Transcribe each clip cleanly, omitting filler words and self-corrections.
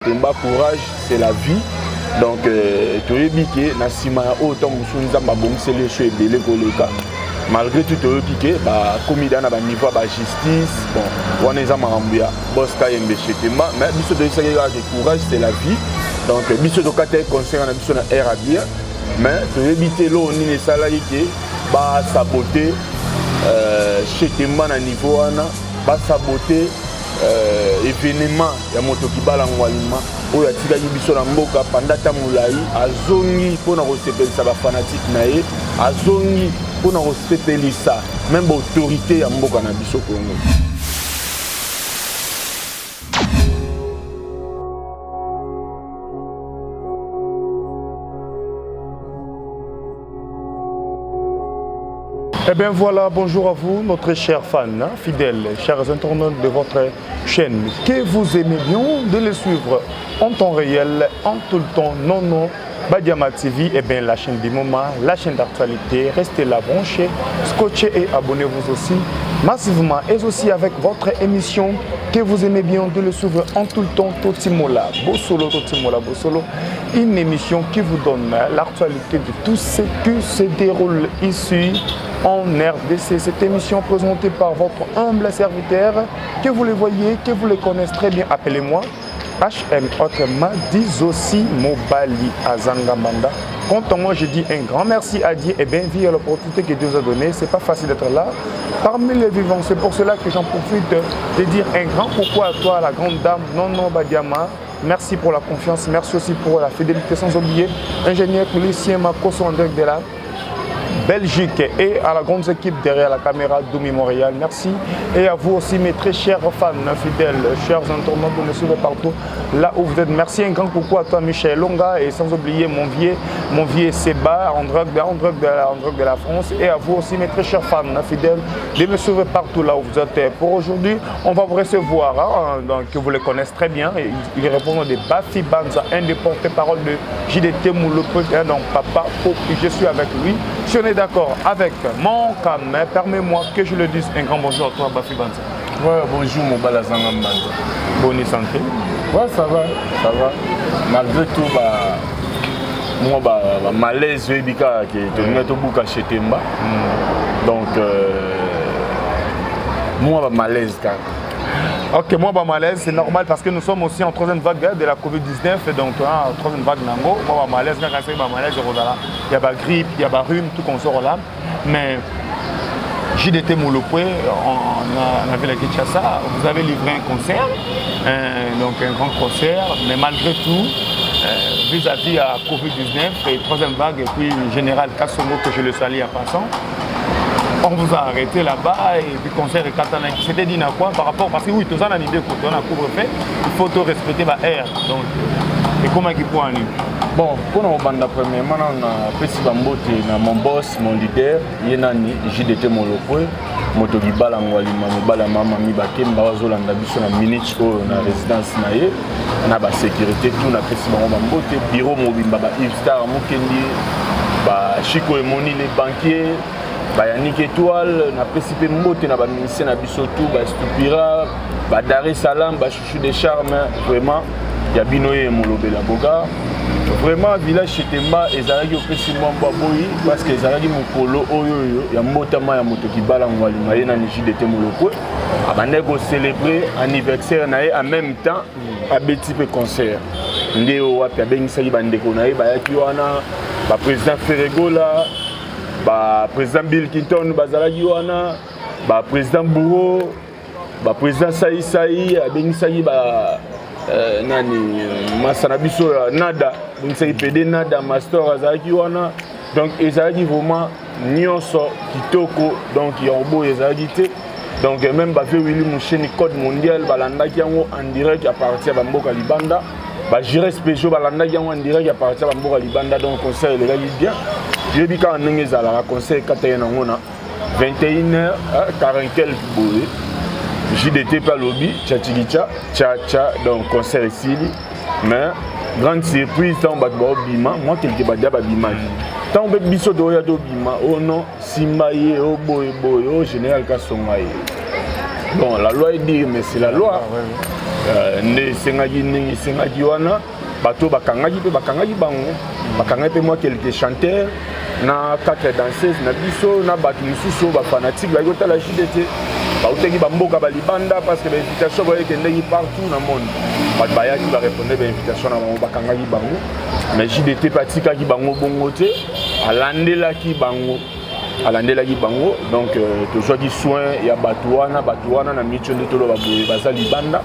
Temba courage, c'est la vie. Donc, tu es biqué, Nassima, autant Moussounza, c'est les choses et les collègues. Malgré tout, tu es piqué, comme il y a un niveau de justice, bon, on est en Marambia, Bosca et Mbéché Temba, mais biso de courage, c'est la vie. Donc, biso de Kate conseil en biso na RABIA, mais tu es biqué l'eau, on est salarié qui va saboter chez Temba na niveau, va saboter. Événement ya moto kibala ngwalima oyo atikaki biso na mboka pandata molai azongi mpona kosepelisa bafanatique na ye azongi mpona kosepelisa même autorité ya mboka na biso Congo. Eh bien voilà, bonjour à vous, notre chers fans, fidèles, chers internautes de votre chaîne, que vous aimez bien de les suivre en temps réel, en tout le temps, non, Badiama TV, eh bien la chaîne du moment, la chaîne d'actualité, restez là branchés, scotchez et abonnez-vous aussi massivement, et aussi avec votre émission que vous aimez bien de le suivre en tout le temps, Totimola, Bossolo, une émission qui vous donne l'actualité de tout ce qui se déroule ici en RDC. Cette émission présentée par votre humble serviteur, que vous les voyez, que vous les connaissez très bien, appelez-moi HM, autrement dit aussi Mobali Azangambanda. Quant à moi, je dis un grand merci à Dieu et bien via l'opportunité que Dieu nous a donnée. C'est pas facile d'être là parmi les vivants. C'est pour cela que j'en profite de dire un grand pourquoi à toi, la grande dame Nono Badiama. Merci pour la confiance, merci aussi pour la fidélité, sans oublier ingénieur policier Makoso André de la Belgique et à la grande équipe derrière la caméra Doumi Montréal. Merci. Et à vous aussi, mes très chers fans, fidèles, chers internautes, vous me suivez partout là où vous êtes. Merci un grand coucou à toi, Michel Longa, et sans oublier mon vieux Seba, en drogue de la France. Et à vous aussi, mes très chers fans, fidèles, de me suivre partout là où vous êtes. Pour aujourd'hui, on va vous recevoir, donc, que vous le connaissez très bien. Et il répond des Bafi Banza, un des porte-parole de JDT Moulopo, donc Papa Pop, je suis avec lui. Si on est d'accord avec mon cam, permets-moi que je le dise un grand bonjour à toi, Bafi Banza. Ouais, bonjour, mon Balazangam Banza. Bonne santé. Ouais, ça va. Malgré tout, moi, malaise, je suis à chez Temba. Donc, moi, malaise, quand même. Ok, moi, malaise, c'est normal parce que nous sommes aussi en troisième vague de la Covid-19. Donc, troisième vague, moi, malaise, quand c'est malaise, il y a la grippe, il y a la rhume, tout qu'on sort là. Mais JDT Moulopoé, on avait la Kinshasa, vous avez livré un concert, donc un grand concert, mais malgré tout, vis-à-vis à Covid-19 et troisième vague, et puis Général Kassongo, que je le salue en passant. On vous a arrêté là-bas et puis concert et katana. C'était dit quoi par rapport, parce que oui, tout ça, on a une idée, on a couvre-feu, il faut tout respecter la air. Donc, et comment il faut en lui? Bon, pour nous, premièrement, on a fait mon boss, mon leader, Yenani, JDT Molopoé, Motogibala Ngwalima, Mobala Mama Mibakem, Bazolanda Biso, na minute na résidence naie, na ba sécurité, tout na fait bureau mobile, Yves Star, Mokendi, Chico et Moni, les banquiers. Yannick Étoile, na précipé mbote na ba ministère na biso tout ba Stupira, ba Dar es Salaam, ba Chouchou des Charmes, vraiment ya binoye molobela boga. Vraiment village chez Temba ezalaki opesimo mbaboyi parce que ezalaki mokolo oyo ya mbotama ya moto kibala ngwalima ye na JDT Molopwe. Abandé ko célébrer anniversaire na ye en même temps a beti pe concert. Ndeo wapi abengisaki bandeko na ye bayaki wana ba président Ferregola, ba président Bill Clinton bazalaki wana, ba président Bourreau, ba président Saï abengisaki ba nani Masanabiso Nada, donc c'est PD Nada Master azalaki wana, donc ezalaki vraiment nyonso kitoko, donc yombo ezalaki te. Donc même ba Willy Moucheni code mondial balandaki yango en direct à partir de Mboka Libanda. Ba Jires Peugeot balandaki yango en direct à partir de Mboka Libanda, donc concert ezalaki bien. Je dis quand on est à la concert Katayana on a 21h40 quelques bourrées. JDT par lobby, tcha, donc concert ici. Mais grande surprise, tant bima, moi quelque badia bima. Tant biso doya do bima, oh non, Simbaye, oh boy, oh général Kassongaye. Bon, la loi est dit, mais c'est la loi. nde esengaki ndenge esengaki wana bato bakangaki mpe bakangaki bango bakangaki mpe moi quelques chanteurs na 4 danseuses na biso na bato mosusu bafanatique baki kotala JDT bautaki bamboka balibanda parce que bainvitation bayekendeki partout na monde bato bayaki bareponde bainvitation na bango bakangaki bango mais JDT mpe atikaki bango bongo te alandelaki bango donc tozwaki soin ya bato wana na mitio nde toloba boye baza libanda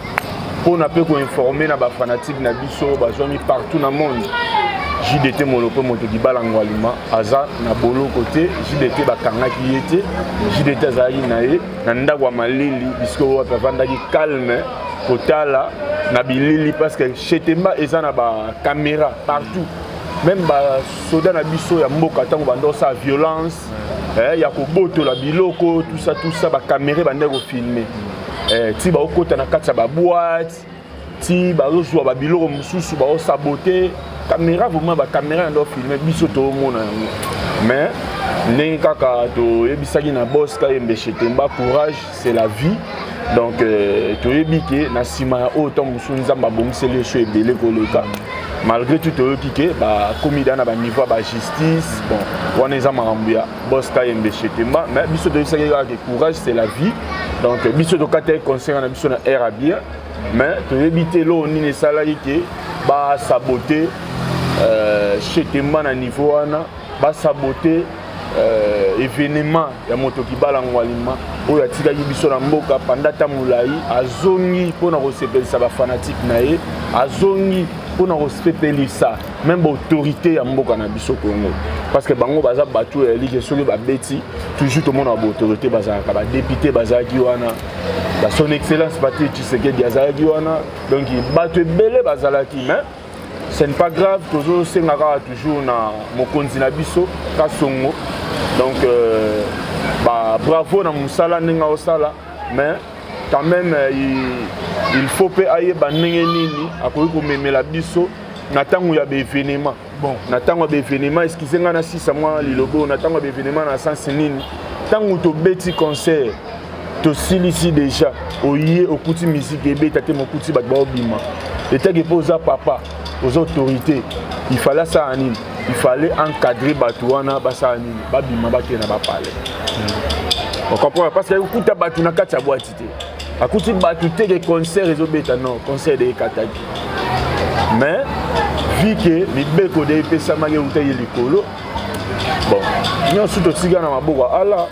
mpona mpe koinforme na bafanatique na biso bazwami partout na monde JDT Molopo moto Kibala Ngwalima aza na boloko te JDT bakangaki ye te JDT azalaki na ye na ndako ya malili bisko wapi avandaki calme kotala na bilili parce que Chetemba eza na bacaméra partout même basoda na biso ya mboka ntango bandosala violence ya kobotola biloko tout ça bacaméra bande kofilme ti baokota na kati ya baboite ti bazozwa babiloko mosusu baosabote caméra vraiment bacaméra ndo filme biso toomona yango mais ndenge kaka toyebisaki na boss Kayembe Chetemba courage c'est la vie donc toyebi ke na nsima ya oyo ntango mosusu nzambe abongiseli eso ebele koleka malgré tout toyoki ke bakomi da na baniveau ya bajustice bon wana eza makambo ya boss Kayembe Chetemba mais biso toyebisaki kaka ke courage c'est la vie donc biso tokataki concert na biso na air à bien mais toyebi te eloko nini esalaki ke basabote Chetemba na niveau wana basabote événement ya moto Kibala Ngwalima oyo atikaki biso na mboka pendant molai azongi mpona kosepelisa bafanatique na ye azongi mpona kosepelisa même autorité ya mboka na biso Congo parce que bango baza bato elike soki babeti toujours tomona baautorité bazalaka badepute bazalaki wana son excellence Patrice Tshisekedi azalaki wana donc bato ebele bazalaki mais ce n'est pas grave toujours sengaka toujours na mokonzi na biso Kasongo donc bravo na musala ndenge osala mais quand même il faut pe ayeba ndenge nini akoki komemela biso na ntango ya baévénement bon na ntango ya baévénement eskize nga na 6 mois lilobo na ntango ya baévénement na sens nini ntango tobeti concert tosilisi déjà oye okuti musique ebeta te mokuti bato baobima etake mpo oza papa aux autorités il fallait ça anime il fallait encadrer batouana basa anime babima bakena bapale on comprend parce que okuta batu na kati ya boîte te akuti batu te ke concert ezobeta non concert de kataki mais vu que mibeko de pesama ke utaye likolo bon nyonso totika na maboko ala.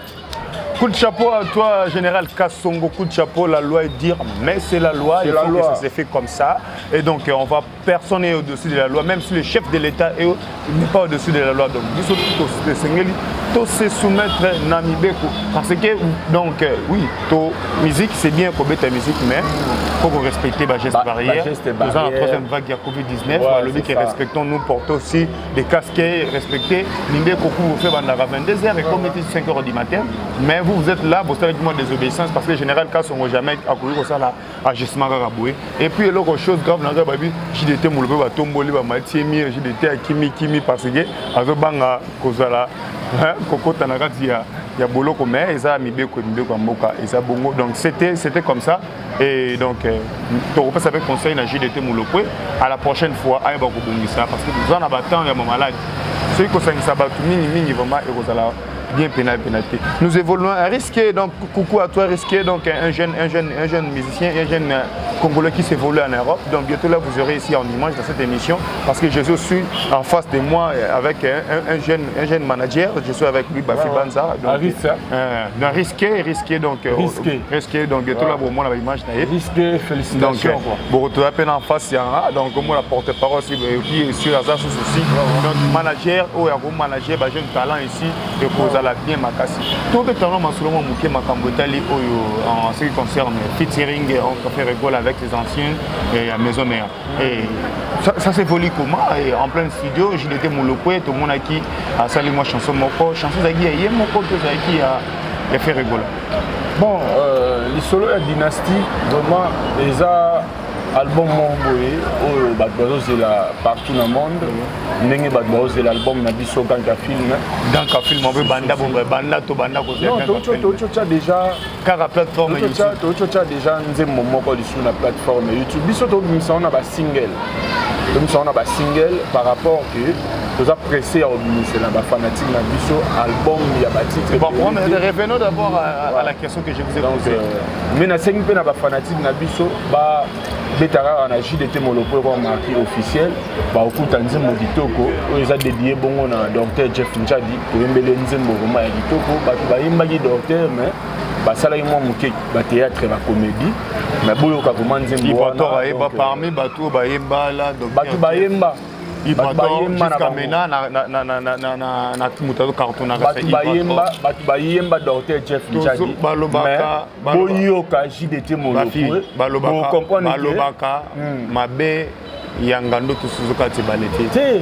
Coup de chapeau à toi, Général Kasongo. Coup de chapeau, la loi est dire, mais c'est la loi. Il faut que ça s'est fait comme ça. Et donc, personne n'est au-dessus de la loi, même si le chef de l'État n'est pas au-dessus de la loi. Donc, il faut se soumettre à Namibeko. Parce que, donc, oui, musique, c'est bien pour mettre la musique, mais il faut respecter les gestes barrières. Nous avons la troisième vague de Covid-19. Le but que respectons, nous portons aussi des casques, respecter. Nimibeko, vous faites à 22h et comme 5h du matin. Mais vous êtes là, vous avez une désobéissance parce que le général Kasongo jamais a couru comme ça là, agissement Garaboué. Et puis l'autre chose grave, JDT Moulbe va tomber, va Matiemi, JDT à Kimi parce que avec Banga Kozala, Koko Tanagati, il y a Boloko, mais ils ont mis Beko Mboka, ils ont Bongo. Donc c'était comme ça. Et donc, tu repasses avec conseil à JDT Moulopoué. À la prochaine fois, il va ça parce que nous en avons tant, il y a mon malade. Ceux qui ont ça, mini vraiment, et bien pénalité. Nous évoluons à risquer, donc coucou à toi risqué, donc un jeune musicien, un jeune Congolais qui s'évolue en Europe. Donc bientôt là vous aurez ici en image dans cette émission parce que je suis en face de moi avec un jeune manager, je suis avec lui Bafi Banza. Donc risqué donc bientôt là pour moi la image risqué, félicitations. Donc pour retrouver à peine en face donc moi la porte-parole aussi qui sur la souci donc manager ou un manager jeune talent ici et pour la bien makasi. Tout le temps, Mansoulomo Mouké Makambotali en ce qui concerne featuring, on fait rigole avec les anciens et la maison mère. Et ça s'évolue comment? Et en plein studio, j'ai été Moulopoué, tout le monde a qui a salué moi chanson Moko, chanson d'Agui, il y a Moko qui a fait rigole. Bon, les solos de la dynastie, vraiment, ils ont album boye oyo bato bazozela partout dans le monde ndenge bato bazozela album na biso ganka film ganka film obe banda bombe banda to banda ko non tochocha déjà kaka plateforme YouTube tochocha déjà nzembo moko lisu na plateforme YouTube biso tobimisa na ba single par rapport que nous avons pressé à obéir la fanatique na biso album il y a ba titre bon revenons d'abord à la question que je vous ai posée mais na 5 pe na ba fanatique na biso ba betara na JDT Molopo ko marqué officiel ba okuta nzembo kitoko oyo eza dédié bongo na docteur Jeff Njadi to yembele nzembo ko ma kitoko ba ba yemba ki docteur mais ba sala yo moke ba théâtre ba comédie mais boyo ka ko nzembo wana ba parmi bato ba yemba la docteur ba yemba jusqu'à maintenant na mutazo carton ba yemba docteur Jeff Njadi balobaka boyoka JDT Molopo balobaka mabe yangando to suzuka tibalete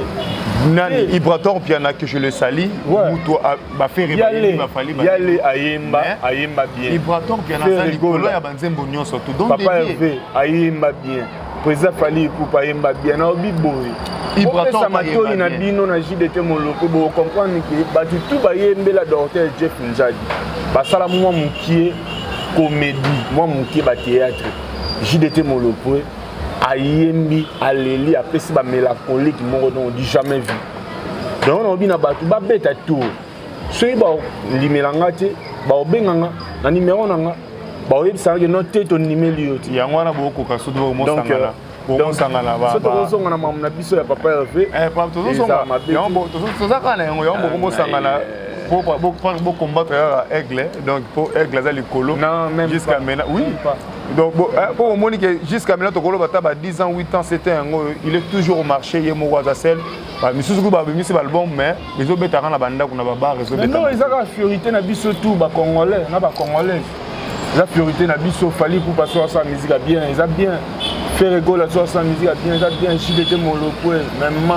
nani Ibrator piana que je le sali muto ba faire réveiller ba fali ba yale ayemba bien Ibrator piana sali kolo ya banzembo nyonso tout donc papa Hervé ayemba bien président fali pour ayemba bien na obiboy Ibrator matoi na bino na JDT Molopo bo comprendre que ba tout ba yembela docteur Jeff Njadi ba sala moi mukie comédie moi mukie ba théâtre JDT Molopo ayembi aleli apesi ba mélancolique moko on dit jamais vu donc on bina batu ba beta tour soyi ba limelanga te ba obenganga na numéro nanga ba oyebisa que non te ton numéro yoti yango wana boko ka sodo mo sangala bon sangala ba soto zonga na mamna biso ya papa Hervé papa tozo zonga yango tozo kana yango mo sangala pour combattre Aigle donc pour Aigle za likolo jusqu'à maintenant oui donc pour Monique jusqu'à maintenant tokolo bata ba 10 ans 8 ans c'était il est toujours au marché yemo wazasel ba misusu ba bimisi album mais bezo betaka na banda kuna ba bar bezo betaka non ezaka fiorité na biso tout ba congolais na ba congolais la fiorité na biso fali pour passer sa musique bien ils a bien faire rigolo sur sa musique bien ça bien JDT Molopo même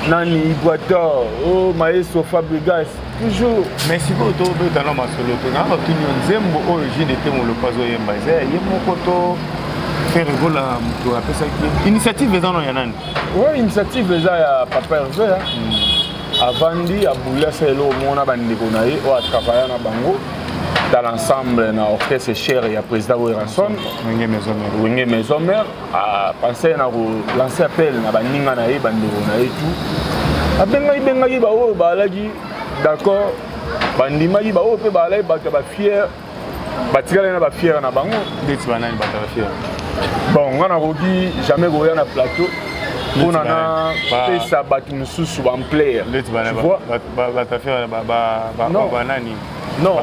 nani Ibrator oh maestro Fabregas toujours mais si vous to be dans ma solo to na opinion nzembo o JDT Molopo zo yemba yemo to faire rigolo to apesa ki initiative dans ya nani ouais initiative ya papa Hervé avandi abuya selo mona bandeko na ye o travailler na bango dans l'ensemble na orchestre cher ya président Werrason Wenge Maison Mère a pensé na lancer appel na baninga na ye bandeko na ye tout abenga ba o balaki d'accord bandima ba o pe balaki ba fier batikala na ba fier na bango ndeti banani ba fier bon ngana roki jamais goya na plateau on a pesa batu mususu ba player ndeti banani ba fier ba nani non,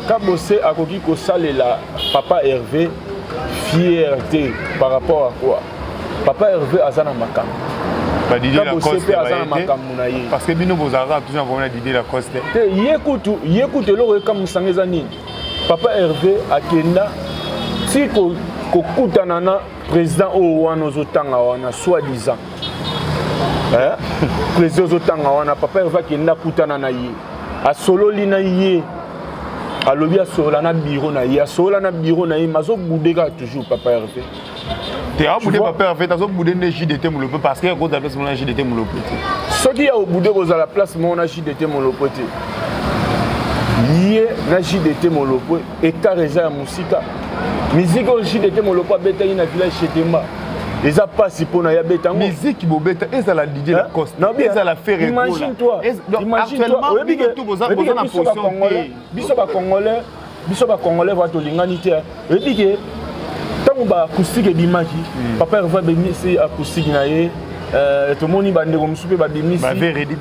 Kabose a koki ko salela papa Hervé fierté par rapport à quoi? Papa Hervé azana makam. Ba Didier Lacoste parce que bino bozara toujours vraiment Didier Lacoste. Yekutu lo comme sangeza nini. Papa Hervé akenda si ko kutana na président o wana ozotanga wana soi-disant. Président ozotanga wana papa Hervé akenda kutana na ye. A solo lina ye alobi a solo na bureau na ye a solo na bureau na ye mazo boudeka toujours papa Hervé te a boudé papa Hervé tazo boudé ne JDT Molopo parce que ko da place mon JDT Molopo soki ya boudé ko za la place mon JDT Molopo te ye na JDT Molopo eta reza ya musika musique au JDT Molopo beta ina village Chetemba les a pas si pour na ya beta musique bobeta eza la Didier Lacoste eza la faire imagine-toi biso ba congolais va to lingani te ebike tango ba acoustique ebimaki papa Hervé bemisi acoustique na ye to moni bande ko musupe ba bimisi ba veredi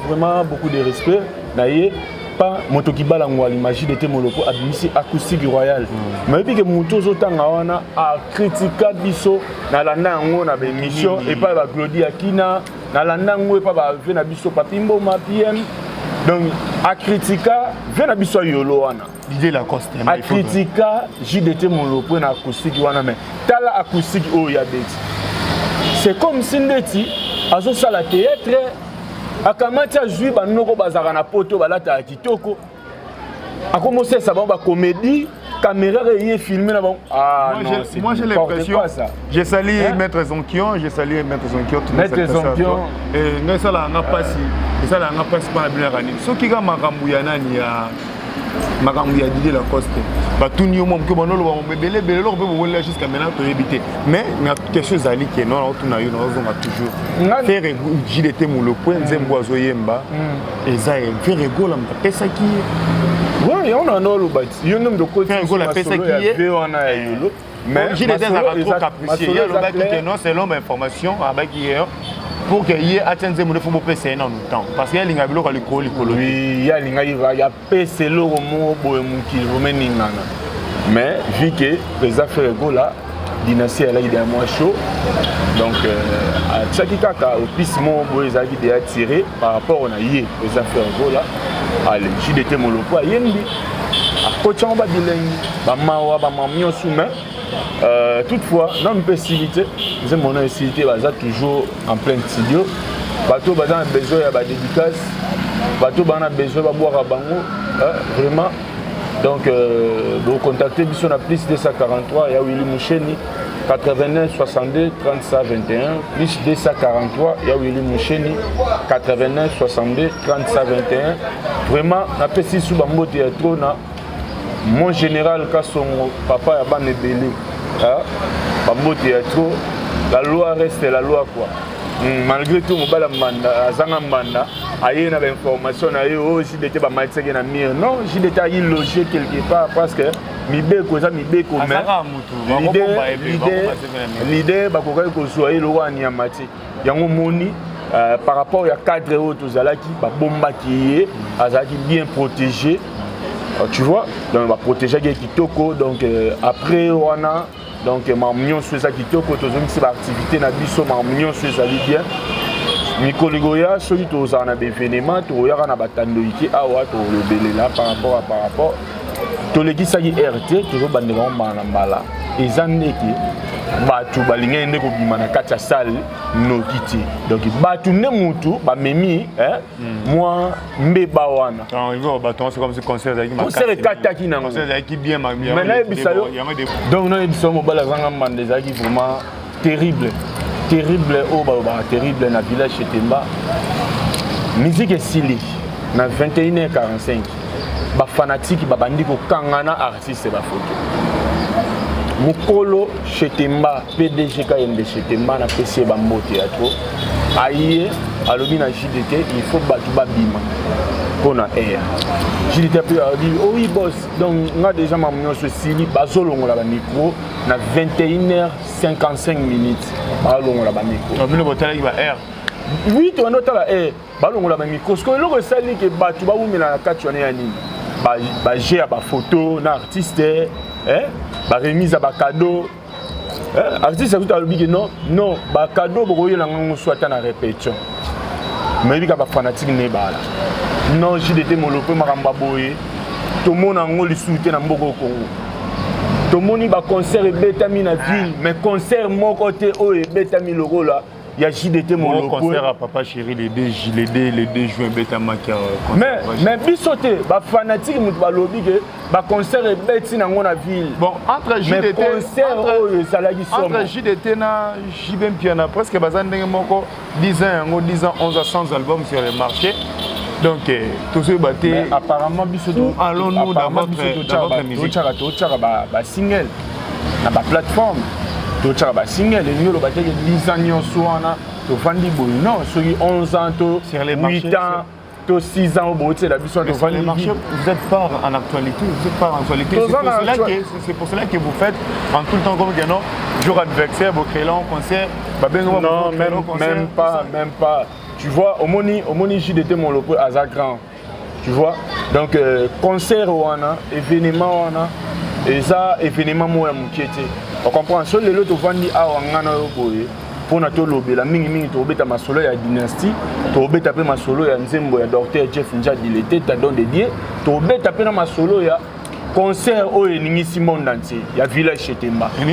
vraiment beaucoup de respect na ye pas motoki balangwa l'image de Molopo abimisi acoustique royal mais puis que moto zotanga wana a critiquer biso na landa ngo na émission et pas ba Claudie Akina na landa ngo et pas ba na biso papimbo ma PM donc a critiquer vena biso yolo wana Didier Lacoste a critiquer JDT Molopo na acoustique wana mais tala acoustique o ya beti c'est comme si ndeti azo sala théâtre akamati azui banoko bazaka na poto balata ya kitoko akomosesa bango ba comédie caméra qui est filmée là-bas. Ah non, moi j'ai l'impression. J'ai salué Maître Zonkion, Maître Zonkion. Et nous ça là n'a pas si, ça là n'a pas si pas bien rani. Ce qui a makambuya nani ya makambuya Didier Lacoste. Bah tout ni au monde que bon on belé lo peut vous là jusqu'à maintenant pour éviter. Mais quelque chose ali qui non tout na yo on va toujours faire JDT mon le point nzembo azoyemba. Et ça fait rigolo mais ça qui oui, on a un bâti. Il y a un nombre de côtés qui est mais j'ai des trop capricieux. Il y a le bac qui non selon mes informations avec hier pour qu'il y ait atteint des mots pour passer dans le temps parce qu'il y a l'ingabilo à l'école oui il y a l'ingabilo il y a passer le mot qui remène mais vu que les affaires là dynastie elle a eu des mois chaud donc à chaque cas au pissement les avis déjà tiré par rapport on a eu les affaires là allez JDT mon lopo yendi à côté on va dire ba mawa ba mamio soumain toutefois dans une possibilité nous avons une possibilité baza toujours en plein studio bateau baza besoin ya ba dédicace bateau bana besoin ba boire bango vraiment donc vous contactez biso na plus 243 ya Willy Moucheni 89 62 35 21 plus 243 ya Willy Moucheni 89 62 35 21 vraiment na pesi sous bambote ya trop na mon général Kassongo papa ya bane belé bambote ya trop la loi reste la loi quoi malgré tout mobala manda azanga manda aye na information na yo aussi d'été ba maitseke na mire non j'ai d'été y loger quelque part parce que mibeko za mibeko mais l'idée ba kokai ko soyer lo wani ya mati yango moni par rapport à cadre autres zalaki ba bomba qui est azaki bien protégé tu vois donc ba protéger kitoko donc après wana donc ma mignon sur ça kitoko tozongi c'est activité na biso ma mignon sur ça bien Mikoligoya celui to za na événement to yaka na batando iki awa to lebele là par rapport to lekisa ki RT toujours bandela mbala mbala ezandeki batu balinga ende ko bima na kati ya salle nokiti donc batu ne mutu ba memi moi mbeba wana quand ils vont bâton c'est comme ce concert avec concert kataki na concert avec bien ma mais na bisayo donc na bisayo mobala zanga mbande zaki vraiment terrible au baba terrible na village chez Temba musique est sili na 21h45 ba fanatique ba bandi ko kangana artiste ba photo Mukolo chez Temba PDG KMB chez Temba na PC ba mbote ya trop aye alobi na JDT il faut batu ba bima pona air JDT peut dire oh oui boss donc on a déjà ma mignon ce sili bazolongola ba micro na 21h55 minutes balongola ba micro bino botala ki ba air oui to nota la air balongola ba micro ce que le sali ke batu ba wumela na kati wana ya nini ba j'ai ba photo na artiste ba remise à ba cadeau artiste a tout à l'obligé non ba cadeau bokoye la ngango soit na répétition mais bika ba fanatique ne bala non JDT molopo makamba boye to mona ngo lisuté na mboko Congo to moni ba concert ebetami na ville mais concert mon côté o ebetami loko là il y a JDT molopo concert à papa chéri les 2 juin betama qui mais bisoté ba fanatique mutu ba lobby que ba concert ebeti na ngo na ville bon entre JDT concert o salagi somo entre JDT na JBM Piana presque bazandenge moko 10 ans 11 à 100 albums sur le marché. Donc, tout ce batté. Apparemment, où allons-nous dans votre musique? Ba single, na ba plateforme. To tchaba single, les nous le batté 10 ans soana, to fandi boy non, sur 11 ans to sur les 8 ans, to 6 ans au bout de la mission de fandi marché. Vous êtes pas en actualité, c'est pour cela que vous faites en tout le temps comme non, jour anniversaire, vous créez un concert, non, même pas. Tu vois, au moni JDT mon lopo à grand. Tu vois, donc concert wana, événement wana, et ça événement moi mukete. On comprend. Sur les autres vandi a wangana boye. Pour na to lobela mingi to beta masolo ya dynastie, to beta pe masolo ya nzembo ya docteur Jeff Njadi l'été ta don dédié, to beta pe na masolo ya concert au Ningisi monde entier, il y a village chez Temba. Tout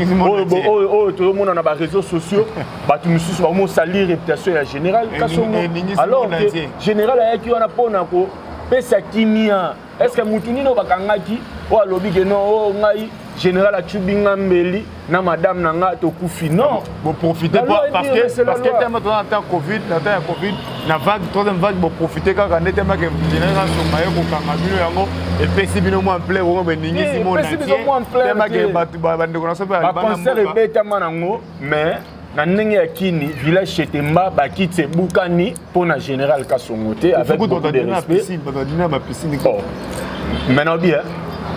le monde a des réseaux sociaux, tout le monde salir réputation générale. Alors que général a qui on a pesa kimia est ce que mutunino bakangaki o alobi ke non o ngai général Achubinga Mbeli na madame nanga to kufi non vous profitez pas parce que tellement dans temps Covid na vague troisième vague vous profitez quand on était ma que général Somaye ko kangabino yango et pesi bino mo en plein o beningi simo na tellement que bande ko na so ba concert e beta manango mais na ndenge ya kini village Chetemba bakitse bukani pona général Kasongote avec beaucoup de respect maintenant bien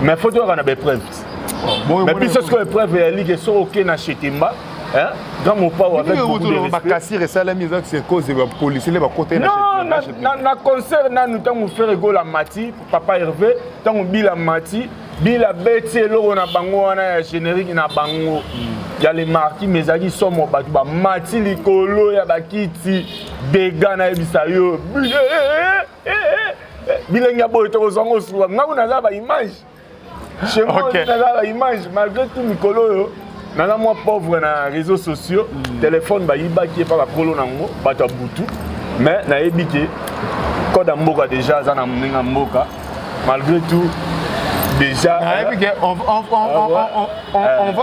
mais faut dire qu'on a des preuves. Mais puis c'est ce que les preuves est que sont ok na Chetemba hein dans mon pas avec beaucoup de respect. Kassi resala mise c'est cause de policier les côté na na concert na nous tant faire ego la mati papa Hervé tant bila mati bila beti loro na bango wana ya générique na bango ya les marquis mes amis sont mon batu ba mati likolo ya bakiti dega na ebisa yo bilenga boy to zongo suwa ngabu na za ba image chez moi na la image malgré tout mikolo na moi pauvre na réseaux sociaux téléphone ba yiba qui est pas la kolo nango ba ta butu mais na ebike code mboka déjà za na mninga mboka malgré tout déjà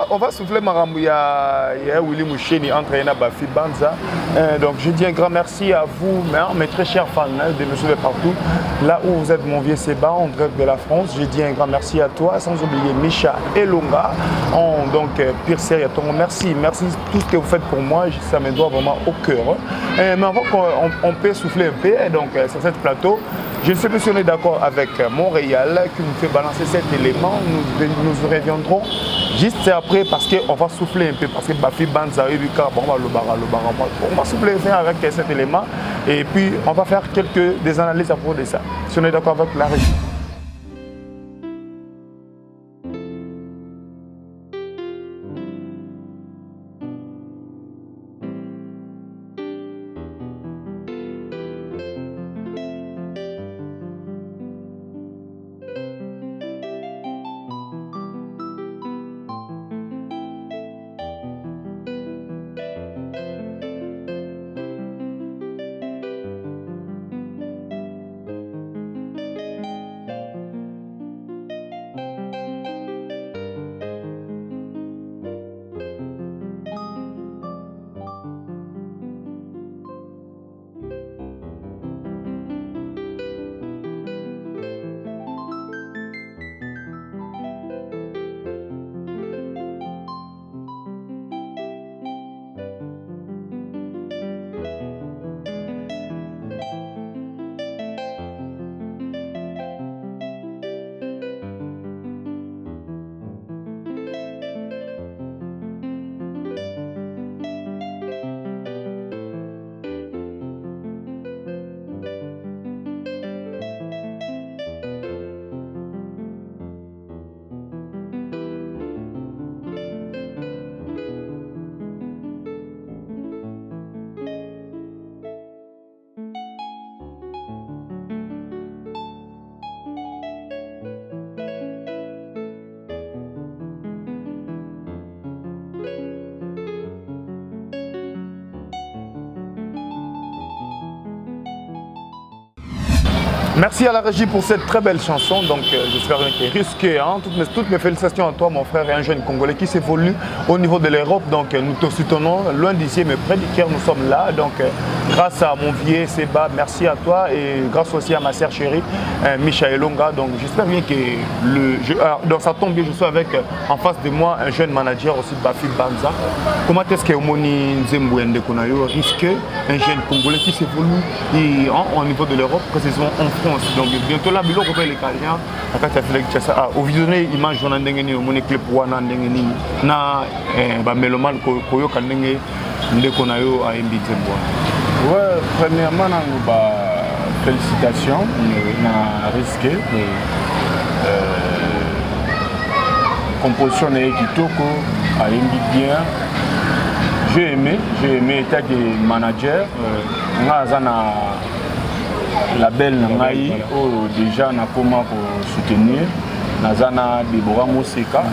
on va souffler marambu ya Willy Moucheni entre na Bafi Banza donc je dis un grand merci à vous mes très chers fans de me suivre partout là où vous êtes mon vieux Seba en direct de la France je dis un grand merci à toi sans oublier Micha et Longa donc pire série à ton merci tout ce que vous faites pour moi ça me doit vraiment au cœur mais avant qu'on peut souffler un peu donc sur cette plateau je ne sais pas si on est d'accord avec Montréal qui nous fait balancer cet élément. Nous reviendrons juste après parce qu'on va souffler un peu. Parce que Bafi Banza, on va souffler avec cet élément. Et puis on va faire des analyses à propos de ça. Si on est d'accord avec la régie. Merci à la régie pour cette très belle chanson. Donc j'espère qu'elle est risquée. Hein. Toutes mes félicitations à toi, mon frère, et un jeune Congolais qui s'évolue au niveau de l'Europe. Donc nous te soutenons loin d'ici, mais près du cœur, nous sommes là. Donc grâce à mon vieux Seba, merci à toi et grâce aussi à ma sœur chérie, Michael Longa. Donc j'espère bien que donc ça tombe bien, je suis avec en face de moi un jeune manager aussi, Bafi Banza. Comment est-ce que Omoni Nzembouende Konayo risque un jeune Congolais qui s'évolue au niveau de l'Europe, précisément en France. Donc bientôt là, Bilo Robert les Caliens, au visionner image on a ndengeni au moni clip wana ndengeni na meloman koyo kandenge ndeko na yo a mbite bwa. Ouais, premièrement félicitations na risqué composition est kitoko a bien. J'ai aimé état de manager ngazana label ngai oh déjà na comment pour soutenir nazana Deborah Moseka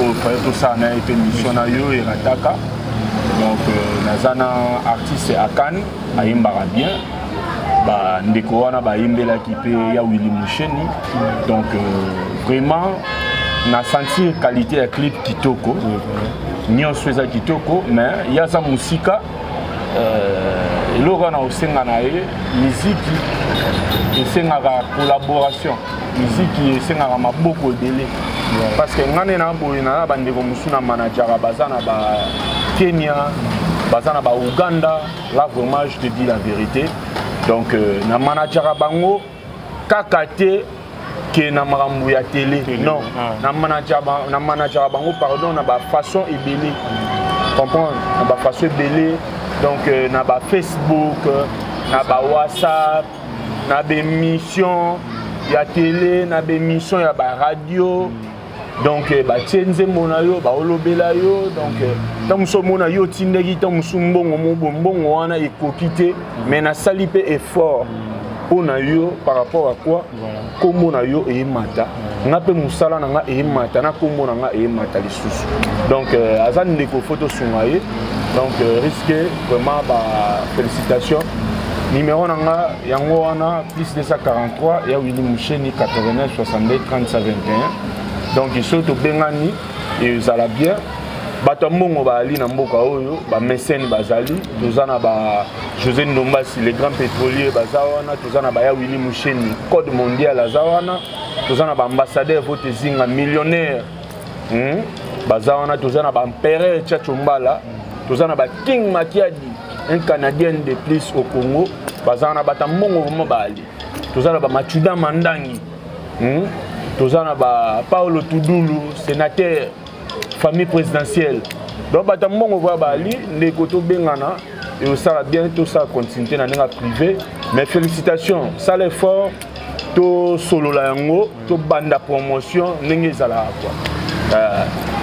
au faire tout ça na été mission na yo et rataka donc nazana artiste à Cannes à Imbara bien ba ndeko wana ba imbela ki pe ya Willy Musheni. Donc vraiment na sentir qualité ya clip kitoko. Nyonso eza kitoko mais ya za musika eloko na osenga na ye musique esengaka collaboration, musique esengaka maboko ebele parce que ngane na boye na bandeko mosusu na manager baza na ba Kenya, baza na ba Uganda, là vraiment je te dis la vérité. Donc na manager bango kaka te ke na makambo ya télé non na manager bango pardon na ba façon ebele comprendre na ba façon ebele. Donc na ba Facebook, na ba WhatsApp, na ba émission ya télé, na ba émission ya ba radio. Donc ba tsenze mona yo ba olobela yo. Donc tant so mona yo tindeki tant musumbongo mbongo wana ekokite mais na sali pe effort pour na yo par rapport à quoi kombo na yo e mata nga pe musala na nga e mata na kombo na nga e mata lisusu. Donc azan ndeko photo sungaye. Donc risqué vraiment bah félicitations. Numéro nanga yango wana plus 243 ya Willy Musheni 89 62 30 21. Donc ils sont au bengani et ça la bien. Bato mbongo ba ali na mboka oyo ba mécène bazali tozana ba José Ndombasi les grands pétroliers bazawana tozana ba ya Willy Musheni code mondial azawana tozana ba ambassadeur vote zinga millionnaire bazawana tozana ba empereur Tchachombala. Tozana ba King Makiadi, un Canadien de plus au Congo. Bazana ba tambongo vraiment bali. Tozana ba Machuda Mandangi. Tozana ba Paulo Tudulu, sénateur, famille présidentielle. Donc ba tambongo va bali, ndeko to bengana et ça va bientôt ça continuer na nga privé. Mais félicitations, ça l'effort to solo la yango, to banda promotion ndenge zala quoi.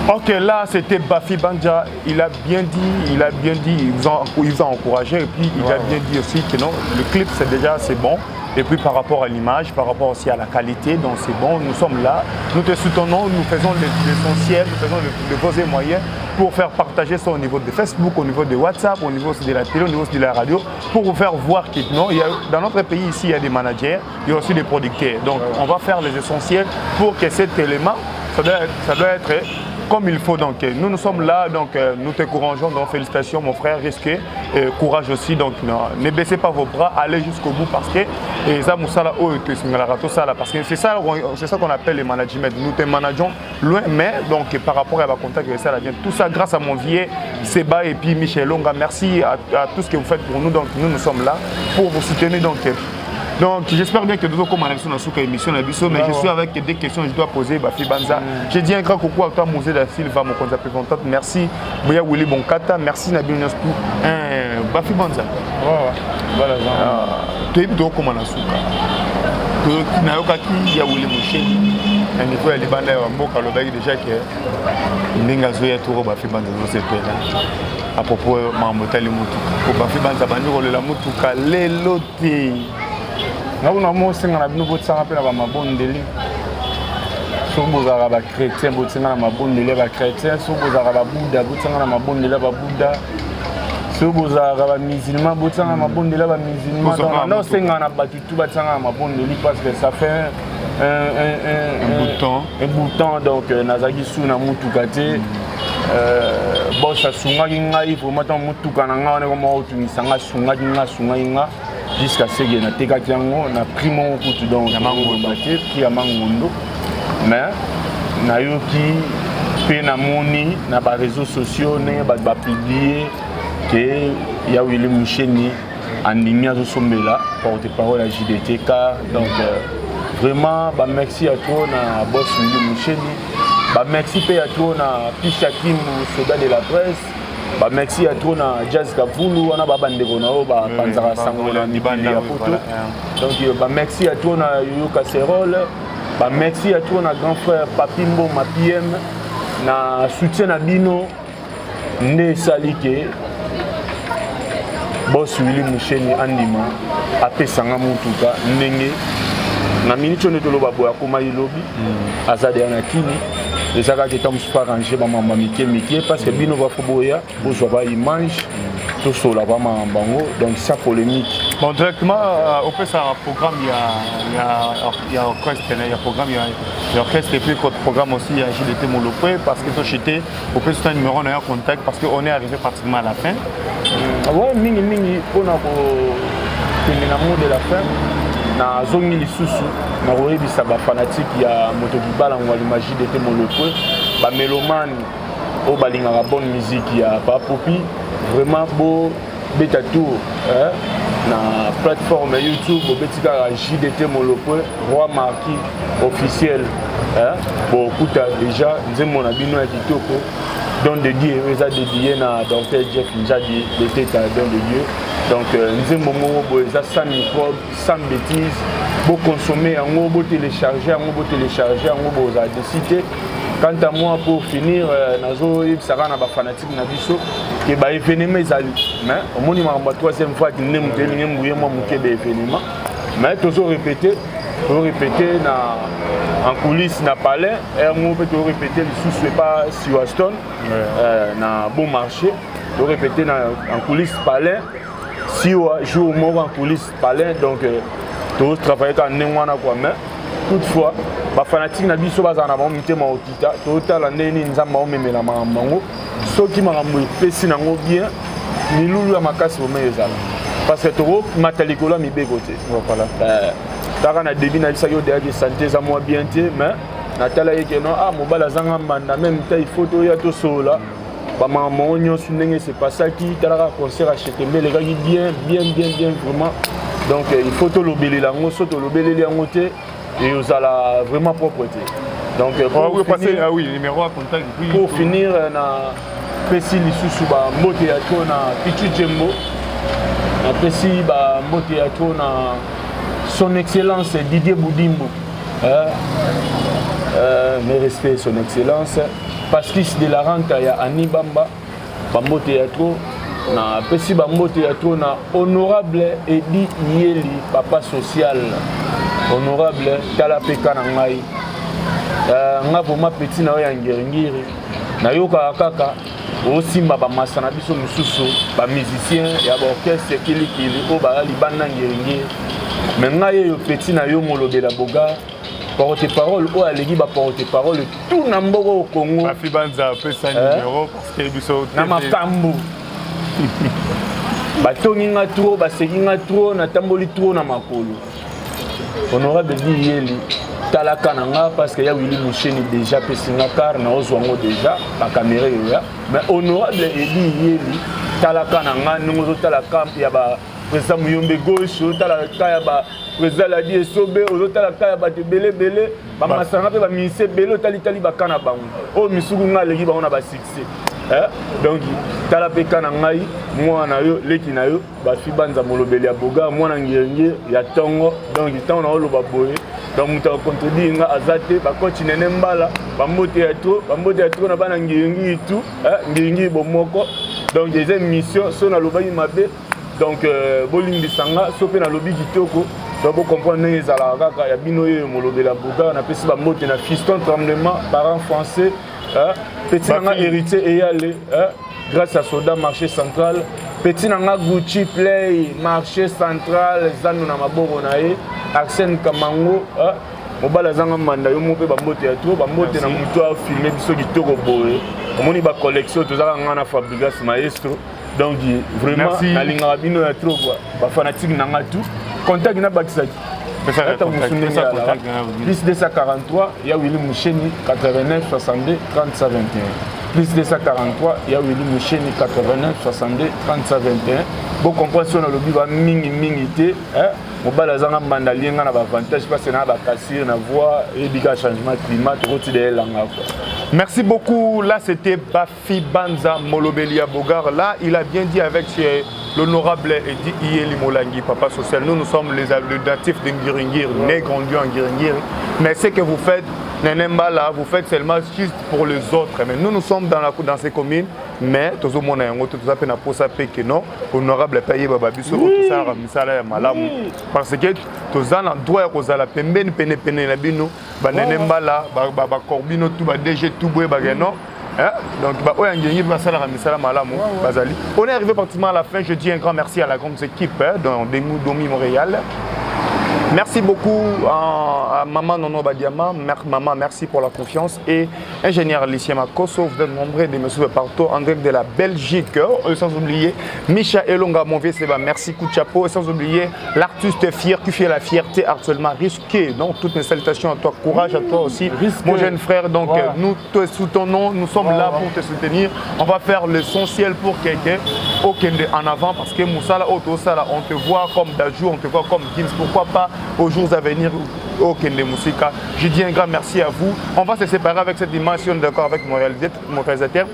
Ok, là c'était Bafi Banja, il a bien dit, il vous a encouragé et puis il a bien dit aussi que non, le clip c'est bon. Et puis par rapport à l'image, par rapport aussi à la qualité, donc c'est bon, nous sommes là, nous te soutenons, nous faisons l'essentiel, nous faisons le beaux et moyens pour faire partager ça au niveau de Facebook, au niveau de WhatsApp, au niveau de la télé, au niveau de la radio, pour vous faire voir que non, dans notre pays ici, il y a des managers, il y a aussi des producteurs. Donc on va faire les essentiels pour que cet élément, ça doit être comme il faut. Donc nous sommes là, donc nous te encourageons, donc félicitations mon frère, risqué, courage aussi, donc ne baissez pas vos bras, allez jusqu'au bout parce que parce que c'est ça qu'on appelle le management. Nous te manageons loin, mais donc par rapport à la contact ça vient tout ça grâce à mon vieux Seba et puis Michel Longa. Merci à tout ce que vous faites pour nous, donc nous sommes là pour vous soutenir. Donc j'espère bien que nous allons commencer dans émission, mais je suis avec des questions que je dois poser. Bafi Banza, j'ai dit un grand coucou à toi, Mosé da Silva, mon conseiller présentant. Merci, Boya Willy Bonkata, merci Nabil Nostou. Bafi Banza. Voilà. Tu es plutôt comme un asuka. Tu n'as aucun qui y a Willy Musheni. Un niveau à Liban, on a déjà que Ningazoya Touro Bafi Banza, c'est là. À propos de Mamotali Moutuka. Bafi Banza, Banuro la Moutuka, les lotis. Nous avons aussi un chrétien, si vous avez un chrétien, vous avez un chrétien, si vous avez un Bouddha, vous avez un Bouddha, si vous avez un musulman, vous avez un musulman. Nous avons parce que ça fait un bout de temps, donc Nazagi Suna Moutoukate. Bon, ça il faut maintenant Moutoukana, on a jusqu'à ce que je na pris mon coup donc qui a mangondo mais na yoki pe na moni na ba réseaux sociaux ne ba publier que ya Willy Musheni andimia zo sombela porte-parole à JDTK. Donc vraiment ba merci à toi na boss Willy Musheni, merci pe à toi na Pishakim soldat de la presse. Bah merci à toi na Jazz Kapulu on a babandeko na ba panzara sangola ni bandi ya poto. Donc bah merci à toi na Yo Casserole, bah merci à toi na grand frère Papimbo ma PM na soutien na bino ne salike boss Willy Musheni andima apesanga mutuka ndenge na minute on toloba boya koma ilobi azade na kini. Les gens qui sont arrangés par maman Mickey parce que bino va foboya, vous avez image, tout ça là vraiment en bango, donc ça polémique. Bon, directement, au fait, ça programme, il y a orchestre, il y a programme, il y a orchestre et puis votre programme aussi, il y a JDT Molopwe, parce que j'étais, au fait, c'est un numéro, on a un contact, parce qu'on est arrivé pratiquement à la fin. Oui, mingi, pour le mot de la fin, na zongi lisusu, na royebisa ba fanatique ya motokibala ngwalima JDT Molopwe, ba mélomane, au balingara bonne musique ya ba popi, vraiment beau, bêta tour, na plateforme YouTube obetika JDT Molopwe roi marquis officiel pour kuta déjà nzembo na bino ya kitoko don de Dieu eza dédié na docteur Jeff Njadi de teta don de Dieu donc nzembo moko boye eza sans microbe sans bêtise bo consommer yango bo télécharger yango bo za décider. Quant à moi, pour finir, nazo yebisaka na ba fanatique na biso ke ba événement ezali mais au moins ma troisième fois que nous muteli mbouye moi muke ba événement mais toujours répéter na en coulisses na palais et on peut toujours répéter le sous pas sur Aston na bon marché to répéter en coulisses palais si jour mort en coulisses palais donc to travailler quand nengwana quoi mais toutefois ba fanatique na biso bazana ba mutema okita to tala ndeni nzamba o memela mango soki makambo epesi nango bien milulu ya makasi bome ezala parce que toko matalikolo mibeko te voilà taka na début na bisaki odeyaki santé eza mwa bien te mais natala yeke no mobala azanga mbanda même ta il to ya tosola bamakambo nyonso ndenge sepasaki talaka concert achetembe elekaki bien vraiment donc il faut tolobelela yango so tolobeleli yango te et aux la vraiment propreté. Donc pour finir na pesi lisusu ba mbote ya to na Pichu Jembo na pesi ba mbote ya to na son excellence Didier Boudimbo mes respects son excellence Pastis de la Renta ya Ani Bamba ba mbote ya to na pesi ba mbote ya to na honorable Edi Yeli papa social honorable tala peka na ngai nga vraiment petit na ya ngiri na yoka kaka osimba ba masana biso mususu ba musicien ya ba orchestre kilikili o ba libana ngiri mais ngai yo petit na yo molobela boga porte-parole o alegi ba porte-parole tout na mboko au Congo ba fibanza pesa numéro parce que biso na makambu ba tonginga trop ba sekinga trop na tamboli trop na makolo. Honorable Di Yeli talaka nanga parce que ya Willy Moucheni déjà pesinga car na ozwango déjà la caméra ya mais honorable Di Yeli talaka nanga nungo talaka ya ba président Muyombe gauche talaka ya ba président la die sobe talaka ya ba belé ba masanga pe ba ministre belé tali bakana bango o misuku nga leki bango na ba succès donc tala peka na ngai mwana yo leki na yo ba fi banza molobeli ya boga mwana ngenge ya tongo donc tant na oloba boye donc muta contredire nga azate ba coach nene mbala ba mbote ya trop na bana ngenge tout ngenge bomoko donc des émissions so na lobaki mabe donc bolingi sanga so pe na lobi kitoko donc vous comprenez ezala kaka ya bino yo molobeli ya boga na pesi ba mbote na fiston tremblement parents français petit nanga héritier et aller grâce à Soda marché central petit nanga Gucci play marché central zanu na maboko na ye Arsène Kamango mobala zanga manda yo mope ba mbote ya to ba mbote na muto a filmer biso kitoko boye omoni ba collection tozaka ngana Fabrigas maestro donc vraiment na linga bino ya trop quoi ba fanatique nanga tout contact na bakisaki plus 243, il y a Willy Moucheni 89 62 35 21. Plus 243, il y a Willy Moucheni 89 62 35 21. Bon compréhension dans le but va mingi mobala zanga mandali nga na avantage parce que na ba cassir na voix et biga changement climat roti de langa. Merci beaucoup. Là c'était Bafi Banza Molobelia Bogar. Là il a bien dit avec l'honorable Edi Yeli Molangi, papa social. Nous sommes les natifs de Ngiringiri, nés grandis en Ngiringiri. Mais ce que vous faites, Nenembala, vous faites seulement juste pour les autres. Mais nous sommes dans ces communes, mais tout le monde a un autre, tout ça, pour ça, que non, honorable payé Bababiso, tout ça, Misala Malamu. Parce que tout ça, droit à la pembene, pene, la bino, Nenembala, Corbino, tout, DG, tout, non. Donc, on est arrivé pratiquement à la fin. Je dis un grand merci à la grande équipe dans Domi Montréal. Merci beaucoup à Maman Nono Badiama. Maman, merci pour la confiance. Et ingénieur Alicia Makoso, vous êtes nombreux de me suivre partout en direct de la Belgique. Et sans oublier Micha Elonga, mon vieux Seba, merci coup de chapeau. Et sans oublier l'artiste fier qui fait la fierté actuellement risquée. Donc, toutes mes salutations à toi, courage à toi aussi, mon jeune frère. Donc, nous te soutenons, nous sommes là pour te soutenir. On va faire l'essentiel pour quelqu'un en avant parce que Moussala, Otosala, on te voit comme Dajou, on te voit comme Gims. Pourquoi pas aux jours à venir au Kende Moussika. Je dis un grand merci à vous. On va se séparer avec cette image, si on est d'accord avec mon réalisateur.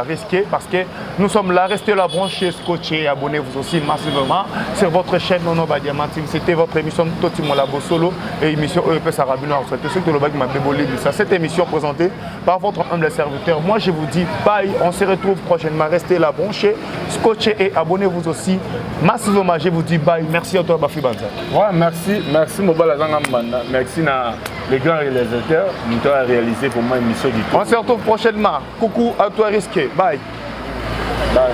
Risqué parce que nous sommes là, restez là, branchez, scotché, abonnez-vous aussi massivement sur votre chaîne Nono Badiama Team. C'était votre émission Toti Molabo Solo et émission EPS Sarabino. Cette émission présentée par votre humble serviteur. Moi je vous dis bye, on se retrouve prochainement. Restez là, branchez, scotché et abonnez-vous aussi massivement. Je vous dis bye. Merci à toi, Bafi Banza. Ouais, merci Mobala Zangambanda. Merci à les grands réalisateurs qui ont réalisé pour moi une émission du tout. On se retrouve prochainement. Coucou à toi, Risqué. Bye. Bye.